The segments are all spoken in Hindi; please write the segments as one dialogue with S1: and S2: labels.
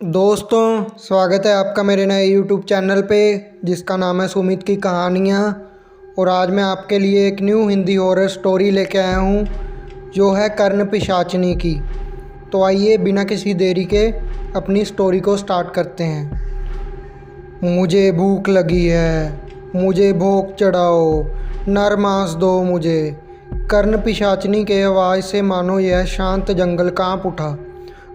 S1: दोस्तों, स्वागत है आपका मेरे नए यूट्यूब चैनल पे जिसका नाम है सुमित की कहानियाँ। और आज मैं आपके लिए एक न्यू हिंदी हॉरर स्टोरी लेके आया हूँ जो है कर्ण पिशाचिनी की। तो आइए बिना किसी देरी के अपनी स्टोरी को स्टार्ट करते हैं। मुझे भूख लगी है, मुझे भोग चढ़ाओ, नर मांस दो मुझे। कर्ण पिशाचिनी के आवाज़ से मानो यह शांत जंगल कांप उठा।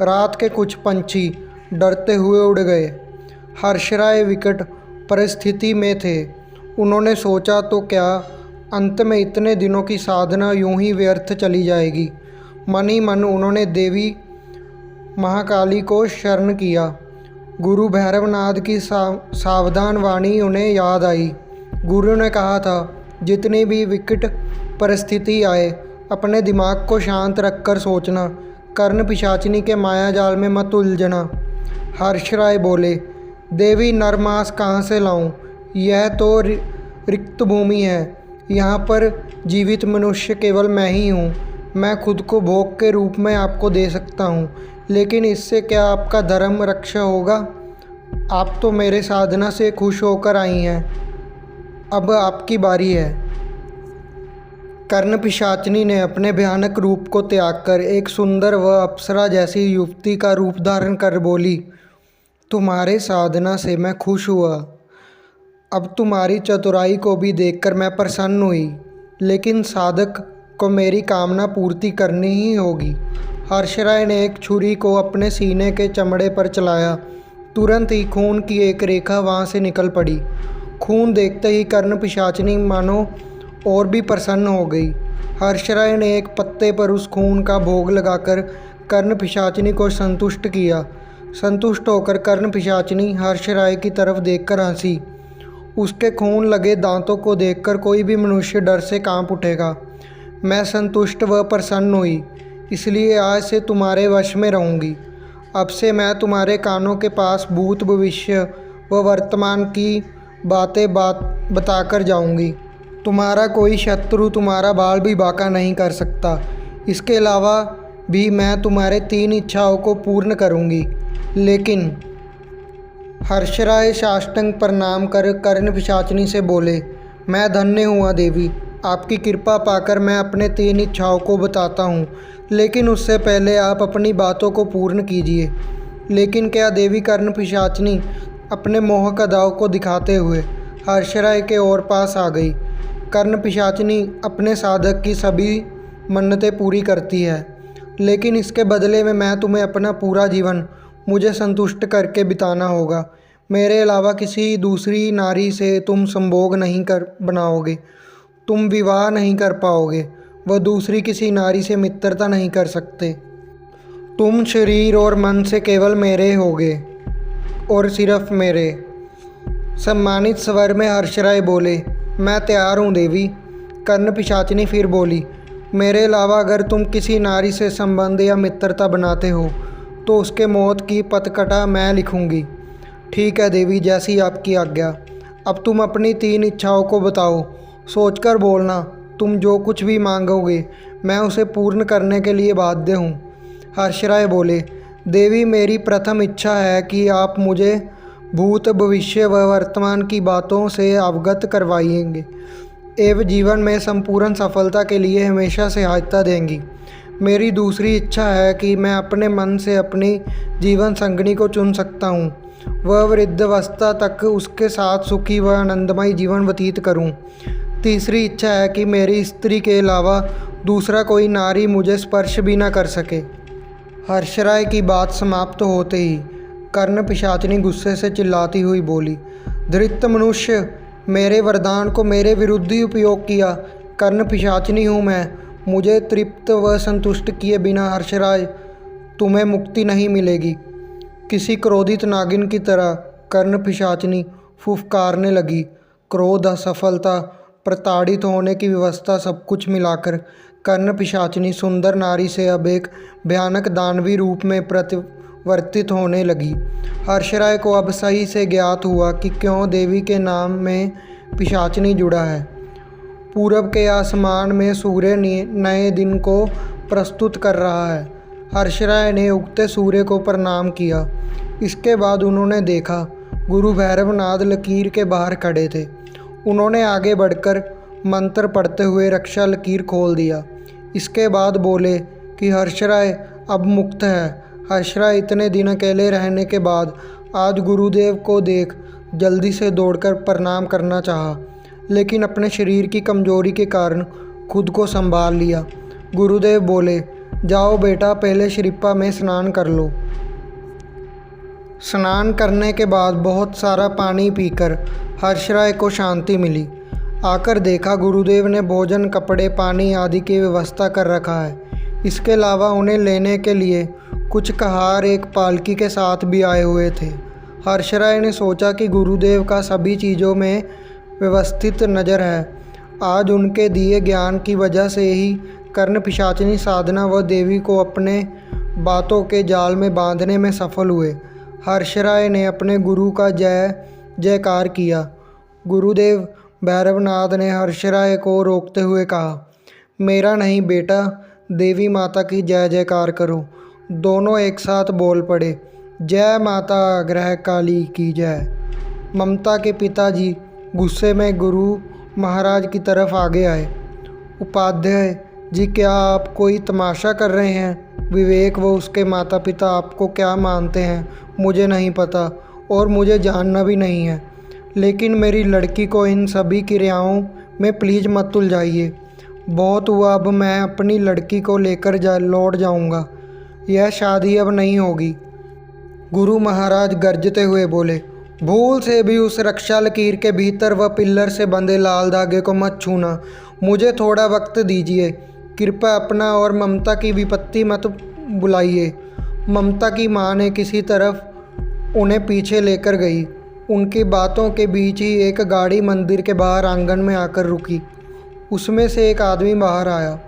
S1: रात के कुछ पंछी डरते हुए उड़ गए। हर्षराय विकट परिस्थिति में थे। उन्होंने सोचा तो क्या, अंत में इतने दिनों की साधना यूं ही व्यर्थ चली जाएगी। मन ही मन उन्होंने देवी महाकाली को शरण किया। गुरु भैरवनाथ की सावधान वाणी उन्हें याद आई। गुरु ने कहा था, जितनी भी विकट परिस्थिति आए अपने दिमाग को शांत रखकर सोचना, कर्ण पिशाचिनी के माया जाल में मत उलझना। हर्षराय बोले, देवी नरमांस कहाँ से लाऊं? यह तो रिक्त भूमि है। यहाँ पर जीवित मनुष्य केवल मैं ही हूँ। मैं खुद को भोग के रूप में आपको दे सकता हूँ, लेकिन इससे क्या आपका धर्म रक्षा होगा? आप तो मेरे साधना से खुश होकर आई हैं। अब आपकी बारी है। कर्ण पिशाचिनी ने अपने भयानक रूप को त्याग कर एक सुंदर व अप्सरा जैसी युवती का रूप धारण कर बोली, तुम्हारे साधना से मैं खुश हुआ। अब तुम्हारी चतुराई को भी देखकर मैं प्रसन्न हुई, लेकिन साधक को मेरी कामना पूर्ति करनी ही होगी। हर्षराय ने एक छुरी को अपने सीने के चमड़े पर चलाया। तुरंत ही खून की एक रेखा वहाँ से निकल पड़ी। खून देखते ही कर्ण पिशाचिनी मानो और भी प्रसन्न हो गई। हर्षराय ने एक पत्ते पर उस खून का भोग लगाकर कर्ण पिशाचिनी को संतुष्ट किया। संतुष्ट होकर कर्ण पिशाचिनी हर्षराय की तरफ देखकर हंसी। उसके खून लगे दांतों को देखकर कोई भी मनुष्य डर से कांप उठेगा। मैं संतुष्ट व प्रसन्न हुई, इसलिए आज से तुम्हारे वश में रहूँगी। अब से मैं तुम्हारे कानों के पास भूत भविष्य व वर्तमान की बातें बताकर जाऊँगी। तुम्हारा कोई शत्रु तुम्हारा बाल भी बांका नहीं कर सकता। इसके अलावा भी मैं तुम्हारे 3 इच्छाओं को पूर्ण करूँगी। लेकिन हर्षराय साष्टांग प्रणाम कर कर्ण पिशाचिनी से बोले, मैं धन्य हुआ देवी। आपकी कृपा पाकर मैं अपने 3 इच्छाओं को बताता हूँ, लेकिन उससे पहले आप अपनी बातों को पूर्ण कीजिए। लेकिन क्या देवी? कर्ण पिशाचिनी अपने मोहक अदाओं को दिखाते हुए हर्षराय के और पास आ गई। कर्ण पिशाचिनी अपने साधक की सभी मन्नतें पूरी करती है, लेकिन इसके बदले में मैं तुम्हें अपना पूरा जीवन मुझे संतुष्ट करके बिताना होगा। मेरे अलावा किसी दूसरी नारी से तुम संभोग नहीं कर बनाओगे, तुम विवाह नहीं कर पाओगे, वह दूसरी किसी नारी से मित्रता नहीं कर सकते। तुम शरीर और मन से केवल मेरे होगे और सिर्फ मेरे। सम्मानित स्वर में हर्षराय बोले, मैं तैयार हूँ देवी। कर्ण पिशाचिनी फिर बोली, मेरे अलावा अगर तुम किसी नारी से संबंध या मित्रता बनाते हो तो उसके मौत की पटकथा मैं लिखूंगी। ठीक है देवी, जैसी आपकी आज्ञा। अब तुम अपनी 3 इच्छाओं को बताओ। सोचकर बोलना, तुम जो कुछ भी मांगोगे मैं उसे पूर्ण करने के लिए बाध्य हूँ। हर्षराय बोले, देवी मेरी प्रथम इच्छा है कि आप मुझे भूत भविष्य व वर्तमान की बातों से अवगत करवाएंगे एवं जीवन में संपूर्ण सफलता के लिए हमेशा सहायता देंगी। मेरी दूसरी इच्छा है कि मैं अपने मन से अपनी जीवन संगिनी को चुन सकता हूँ। वह वृद्धावस्था तक उसके साथ सुखी व आनंदमय जीवन व्यतीत करूँ। तीसरी इच्छा है कि मेरी स्त्री के अलावा दूसरा कोई नारी मुझे स्पर्श भी न कर सके। हर्षराय की बात समाप्त होते ही कर्ण पिशाचिनी गुस्से से चिल्लाती हुई बोली, धृत मनुष्य, मेरे वरदान को मेरे विरुद्ध ही उपयोग किया। कर्ण पिशाचिनी हूँ मैं। मुझे तृप्त व संतुष्ट किए बिना हर्षराय तुम्हें मुक्ति नहीं मिलेगी। किसी क्रोधित नागिन की तरह कर्ण पिशाचिनी फुफकारने लगी। क्रोध, असफलता, प्रताड़ित होने की व्यवस्था, सब कुछ मिलाकर कर्ण पिशाचिनी सुंदर नारी से अब एक भयानक दानवी रूप में प्रतिवर्तित होने लगी। हर्षराय को अब सही से ज्ञात हुआ कि क्यों देवी के नाम में पिशाचिनी जुड़ा है। पूरब के आसमान में सूर्य नए दिन को प्रस्तुत कर रहा है। हर्षराय ने उगते सूर्य को प्रणाम किया। इसके बाद उन्होंने देखा गुरु भैरवनाथ लकीर के बाहर खड़े थे। उन्होंने आगे बढ़कर मंत्र पढ़ते हुए रक्षा लकीर खोल दिया। इसके बाद बोले कि हर्षराय अब मुक्त है। हर्षराय इतने दिन अकेले रहने के बाद आज गुरुदेव को देख जल्दी से दौड़कर प्रणाम करना चाहा, लेकिन अपने शरीर की कमजोरी के कारण खुद को संभाल लिया। गुरुदेव बोले, जाओ बेटा, पहले शरीफा में स्नान कर लो। स्नान करने के बाद बहुत सारा पानी पीकर हर्षराय को शांति मिली। आकर देखा गुरुदेव ने भोजन, कपड़े, पानी आदि की व्यवस्था कर रखा है। इसके अलावा उन्हें लेने के लिए कुछ कहार एक पालकी के साथ भी आए हुए थे। हर्षराय ने सोचा कि गुरुदेव का सभी चीज़ों में व्यवस्थित नज़र है। आज उनके दिए ज्ञान की वजह से ही कर्ण पिशाचिनी साधना व देवी को अपने बातों के जाल में बांधने में सफल हुए। हर्षराय ने अपने गुरु का जय जयकार किया। गुरुदेव भैरवनाथ ने हर्षराय को रोकते हुए कहा, मेरा नहीं बेटा, देवी माता की जय जयकार करो। दोनों एक साथ बोल पड़े, जय माता ग्रह काली की जय। ममता के पिताजी गुस्से में गुरु महाराज की तरफ आगे आए। उपाध्याय जी, क्या आप कोई तमाशा कर रहे हैं? विवेक व उसके माता पिता आपको क्या मानते हैं मुझे नहीं पता और मुझे जानना भी नहीं है, लेकिन मेरी लड़की को इन सभी क्रियाओं में प्लीज़ मत उलझाइए। बहुत हुआ, अब मैं अपनी लड़की को लेकर लौट जाऊंगा। यह शादी अब नहीं होगी। गुरु महाराज गरजते हुए बोले, भूल से भी उस रक्षा लकीर के भीतर व पिल्लर से बंधे लाल धागे को मत छूना। मुझे थोड़ा वक्त दीजिए। कृपया अपना और ममता की विपत्ति मत बुलाइए। ममता की माँ ने किसी तरफ उन्हें पीछे लेकर गई। उनकी बातों के बीच ही एक गाड़ी मंदिर के बाहर आंगन में आकर रुकी। उसमें से एक आदमी बाहर आया।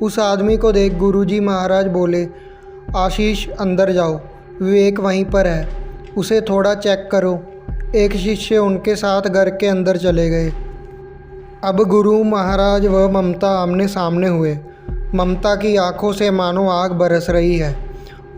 S1: उस आदमी को देख गुरुजी महाराज बोले, आशीष अंदर जाओ, विवेक वहीं पर है, उसे थोड़ा चेक करो। एक शिष्य उनके साथ घर के अंदर चले गए। अब गुरु महाराज व ममता आमने सामने हुए। ममता की आंखों से मानो आग बरस रही है।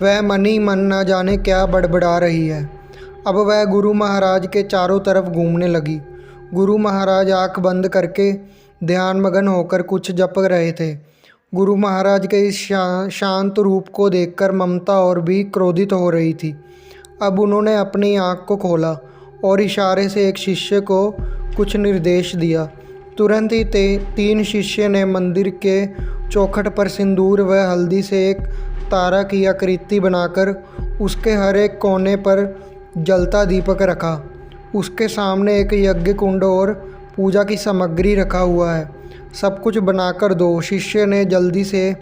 S1: वह मन ही मन न जाने क्या बड़बड़ा रही है। अब वह गुरु महाराज के चारों तरफ घूमने लगी। गुरु महाराज आंख बंद करके ध्यानमग्न होकर कुछ जप रहे थे। गुरु महाराज के इस शांत रूप को देखकर ममता और भी क्रोधित हो रही थी। अब उन्होंने अपनी आंख को खोला और इशारे से एक शिष्य को कुछ निर्देश दिया। तुरंत ही 3 शिष्य ने मंदिर के चौखट पर सिंदूर व हल्दी से एक तारा की आकृति बनाकर उसके हर एक कोने पर जलता दीपक रखा। उसके सामने एक यज्ञ कुंड और पूजा की सामग्री रखा हुआ है। सब कुछ बनाकर दो। शिष्य ने जल्दी से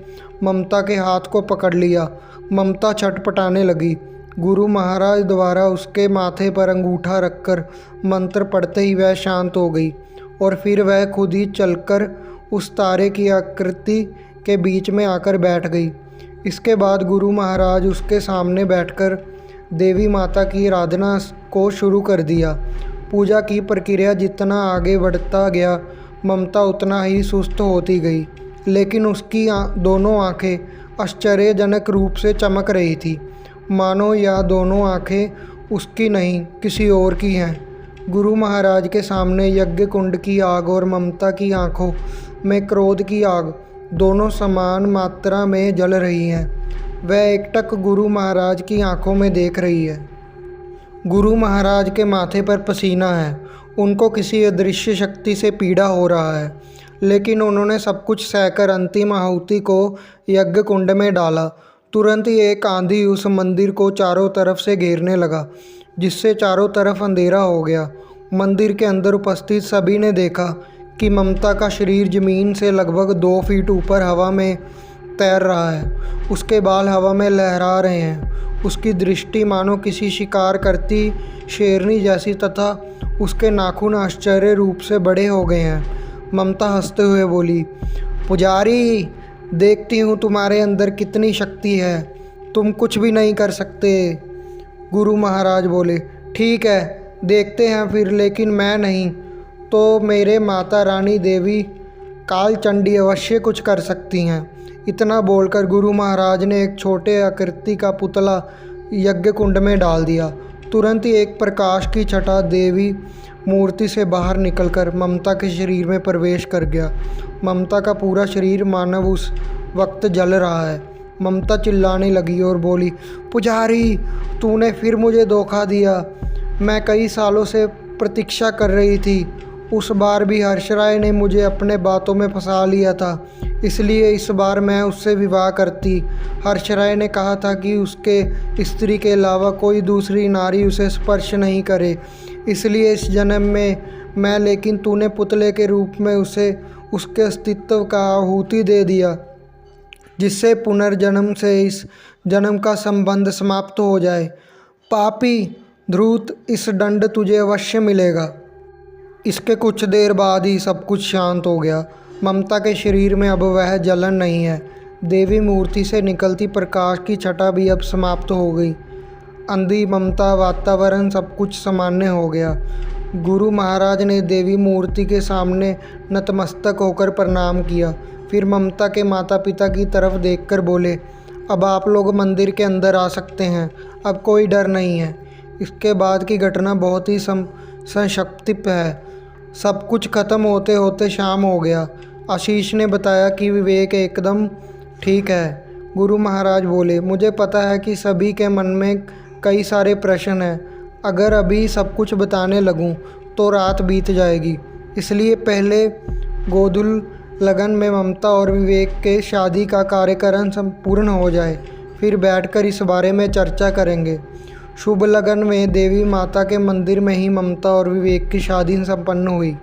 S1: ममता के हाथ को पकड़ लिया। ममता छटपटाने लगी। गुरु महाराज द्वारा उसके माथे पर अंगूठा रखकर मंत्र पढ़ते ही वह शांत हो गई और फिर वह खुद ही चलकर उस तारे की आकृति के बीच में आकर बैठ गई। इसके बाद गुरु महाराज उसके सामने बैठकर देवी माता की आराधना को शुरू कर दिया। पूजा की प्रक्रिया जितना आगे बढ़ता गया, ममता उतना ही सुस्त होती गई, लेकिन उसकी दोनों आंखें आश्चर्यजनक रूप से चमक रही थी, मानो यह दोनों आंखें उसकी नहीं किसी और की हैं। गुरु महाराज के सामने यज्ञ कुंड की आग और ममता की आंखों में क्रोध की आग दोनों समान मात्रा में जल रही हैं। वह एकटक गुरु महाराज की आंखों में देख रही है। गुरु महाराज के माथे पर पसीना है। उनको किसी अदृश्य शक्ति से पीड़ा हो रहा है, लेकिन उन्होंने सब कुछ सहकर अंतिम आहुति को यज्ञ कुंड में डाला। तुरंत ही एक आंधी उस मंदिर को चारों तरफ से घेरने लगा, जिससे चारों तरफ अंधेरा हो गया। मंदिर के अंदर उपस्थित सभी ने देखा कि ममता का शरीर जमीन से लगभग 2 फीट ऊपर हवा में तैर रहा है। उसके बाल हवा में लहरा रहे हैं। उसकी दृष्टि मानो किसी शिकार करती शेरनी जैसी तथा उसके नाखून आश्चर्य रूप से बड़े हो गए हैं। ममता हंसते हुए बोली, पुजारी, देखती हूँ तुम्हारे अंदर कितनी शक्ति है, तुम कुछ भी नहीं कर सकते। गुरु महाराज बोले, ठीक है, देखते हैं फिर, लेकिन मैं नहीं तो मेरे माता रानी देवी कालचंडी अवश्य कुछ कर सकती हैं। इतना बोलकर गुरु महाराज ने एक छोटे आकृति का पुतला यज्ञ कुंड में डाल दिया तुरंत ही एक प्रकाश की छटा देवी मूर्ति से बाहर निकलकर ममता के शरीर में प्रवेश कर गया। ममता का पूरा शरीर मानव उस वक्त जल रहा है। ममता चिल्लाने लगी और बोली, पुजारी, तूने फिर मुझे धोखा दिया। मैं कई सालों से प्रतीक्षा कर रही थी। उस बार भी हर्षराय ने मुझे अपने बातों में फंसा लिया था, इसलिए इस बार मैं उससे विवाह करती। हर्षराय ने कहा था कि उसके स्त्री के अलावा कोई दूसरी नारी उसे स्पर्श नहीं करे, इसलिए इस जन्म में मैं, लेकिन तूने पुतले के रूप में उसे उसके अस्तित्व का आहुति दे दिया, जिससे पुनर्जन्म से इस जन्म का संबंध समाप्त हो जाए। पापी ध्रुत, इस दंड तुझे अवश्य मिलेगा। इसके कुछ देर बाद ही सब कुछ शांत हो गया। ममता के शरीर में अब वह जलन नहीं है। देवी मूर्ति से निकलती प्रकाश की छटा भी अब समाप्त हो गई। अंधी ममता, वातावरण सब कुछ सामान्य हो गया। गुरु महाराज ने देवी मूर्ति के सामने नतमस्तक होकर प्रणाम किया। फिर ममता के माता पिता की तरफ देखकर बोले, अब आप लोग मंदिर के अंदर आ सकते हैं, अब कोई डर नहीं है। इसके बाद की घटना बहुत ही संक्षिप्त है। सब कुछ खत्म होते होते शाम हो गया। आशीष ने बताया कि विवेक एकदम ठीक है। गुरु महाराज बोले, मुझे पता है कि सभी के मन में कई सारे प्रश्न हैं। अगर अभी सब कुछ बताने लगूं तो रात बीत जाएगी, इसलिए पहले गोधूल लगन में ममता और विवेक के शादी का कार्यक्रम संपूर्ण हो जाए, फिर बैठकर इस बारे में चर्चा करेंगे। शुभ लगन में देवी माता के मंदिर में ही ममता और विवेक की शादी संपन्न हुई।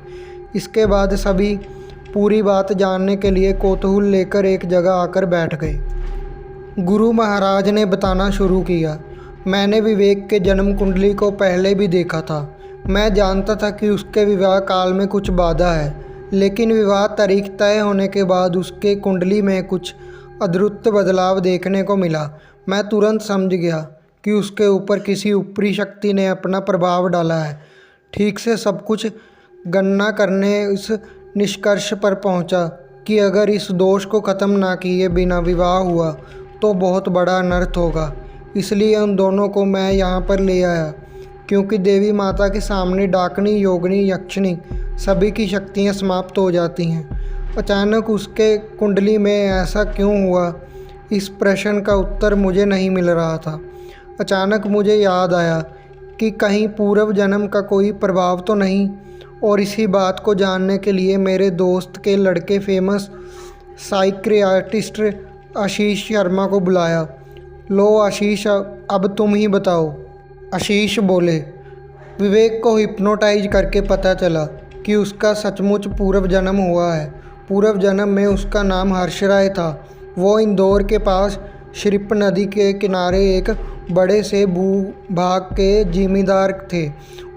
S1: इसके बाद सभी पूरी बात जानने के लिए कौतूहल लेकर एक जगह आकर बैठ गए। गुरु महाराज ने बताना शुरू किया, मैंने विवेक के जन्म कुंडली को पहले भी देखा था। मैं जानता था कि उसके विवाह काल में कुछ बाधा है, लेकिन विवाह तारीख तय होने के बाद उसके कुंडली में कुछ अद्भुत बदलाव देखने को मिला। मैं तुरंत समझ गया कि उसके ऊपर किसी ऊपरी शक्ति ने अपना प्रभाव डाला है। ठीक से सब कुछ गणना करने इस निष्कर्ष पर पहुंचा कि अगर इस दोष को ख़त्म ना किए बिना विवाह हुआ तो बहुत बड़ा अनर्थ होगा। इसलिए उन दोनों को मैं यहाँ पर ले आया, क्योंकि देवी माता के सामने डाकनी, योगिनी, यक्षिणी सभी की शक्तियाँ समाप्त हो जाती हैं। अचानक उसके कुंडली में ऐसा क्यों हुआ, इस प्रश्न का उत्तर मुझे नहीं मिल रहा था। अचानक मुझे याद आया कि कहीं पूर्व जन्म का कोई प्रभाव तो नहीं, और इसी बात को जानने के लिए मेरे दोस्त के लड़के फेमस साइकियाट्रिस्ट आशीष शर्मा को बुलाया। लो आशीष, अब तुम ही बताओ। आशीष बोले, विवेक को हिप्नोटाइज करके पता चला कि उसका सचमुच पूर्व जन्म हुआ है। पूर्व जन्म में उसका नाम हर्षराय था। वो इंदौर के पास श्रीप नदी के किनारे एक बड़े से भूभाग के जिम्मेदार थे।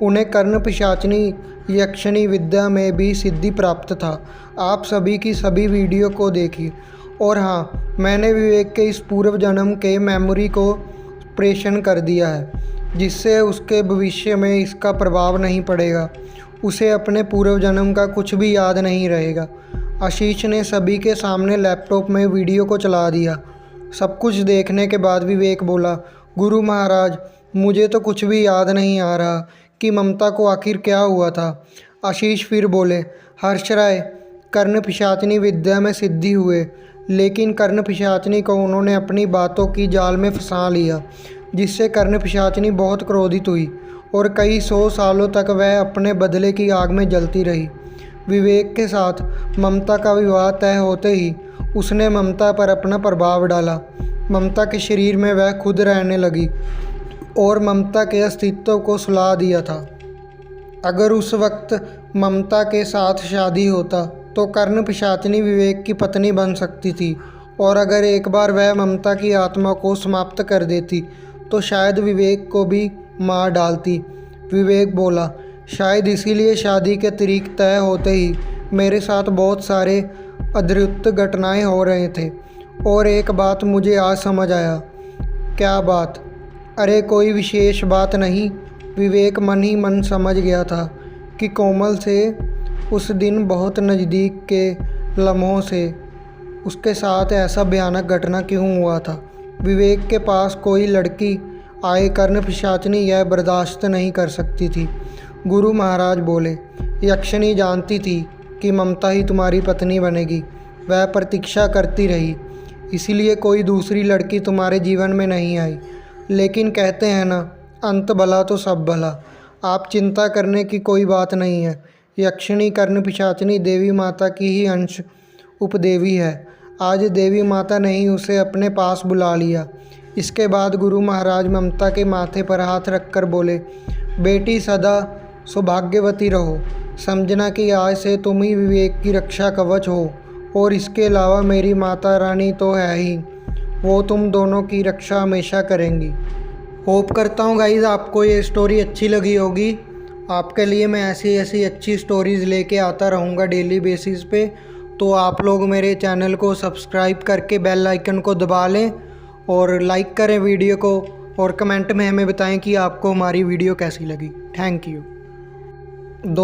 S1: उन्हें कर्ण पिशाचनी यक्षिणी विद्या में भी सिद्धि प्राप्त था। आप सभी की सभी वीडियो को देखी। और हाँ, मैंने विवेक के इस पूर्व जन्म के मेमोरी को प्रेषण कर दिया है, जिससे उसके भविष्य में इसका प्रभाव नहीं पड़ेगा। उसे अपने पूर्व जन्म का कुछ भी याद नहीं रहेगा। आशीष ने सभी के सामने लैपटॉप में वीडियो को चला दिया। सब कुछ देखने के बाद विवेक बोला, गुरु महाराज, मुझे तो कुछ भी याद नहीं आ रहा कि ममता को आखिर क्या हुआ था। आशीष फिर बोले, हर्षराय कर्ण पिशाचनी विद्या में सिद्धि हुए, लेकिन कर्ण पिशाचनी को उन्होंने अपनी बातों की जाल में फंसा लिया, जिससे कर्ण पिशाचनी बहुत क्रोधित हुई और कई 100 सालों तक वह अपने बदले की आग में जलती रही। विवेक के साथ ममता का विवाह तय होते ही उसने ममता पर अपना प्रभाव डाला। ममता के शरीर में वह खुद रहने लगी और ममता के अस्तित्व को सुला दिया था। अगर उस वक्त ममता के साथ शादी होता तो कर्ण पिशाचनी विवेक की पत्नी बन सकती थी, और अगर एक बार वह ममता की आत्मा को समाप्त कर देती तो शायद विवेक को भी मार डालती। विवेक बोला, शायद इसीलिए शादी के तारीख तय होते ही मेरे साथ बहुत सारे अद्भुत घटनाएं हो रहे थे। और एक बात मुझे आज समझ आया। क्या बात? अरे कोई विशेष बात नहीं। विवेक मन ही मन समझ गया था कि कोमल से उस दिन बहुत नज़दीक के लम्हों से उसके साथ ऐसा भयानक घटना क्यों हुआ था। विवेक के पास कोई लड़की आए कर्ण पिशाचनी यह बर्दाश्त नहीं कर सकती थी। गुरु महाराज बोले, यक्षिणी जानती थी कि ममता ही तुम्हारी पत्नी बनेगी। वह प्रतीक्षा करती रही, इसीलिए कोई दूसरी लड़की तुम्हारे जीवन में नहीं आई। लेकिन कहते हैं ना, अंत भला तो सब भला। आप चिंता करने की कोई बात नहीं है। यक्षिणी कर्ण पिशाचनी देवी माता की ही अंश उपदेवी है। आज देवी माता ने ही उसे अपने पास बुला लिया। इसके बाद गुरु महाराज ममता के माथे पर हाथ रखकर बोले, बेटी सदा सौभाग्यवती रहो। समझना कि आज से तुम ही विवेक की रक्षा कवच हो, और इसके अलावा मेरी माता रानी तो है ही, वो तुम दोनों की रक्षा हमेशा करेंगी। होप करता हूँ गाइज़ आपको ये स्टोरी अच्छी लगी होगी। आपके लिए मैं ऐसी ऐसी अच्छी स्टोरीज़ लेके आता रहूँगा डेली बेसिस पे। तो आप लोग मेरे चैनल को सब्सक्राइब करके बेल आइकन को दबा लें और लाइक करें वीडियो को, और कमेंट में हमें बताएं कि आपको हमारी वीडियो कैसी लगी। थैंक यू दोस्त।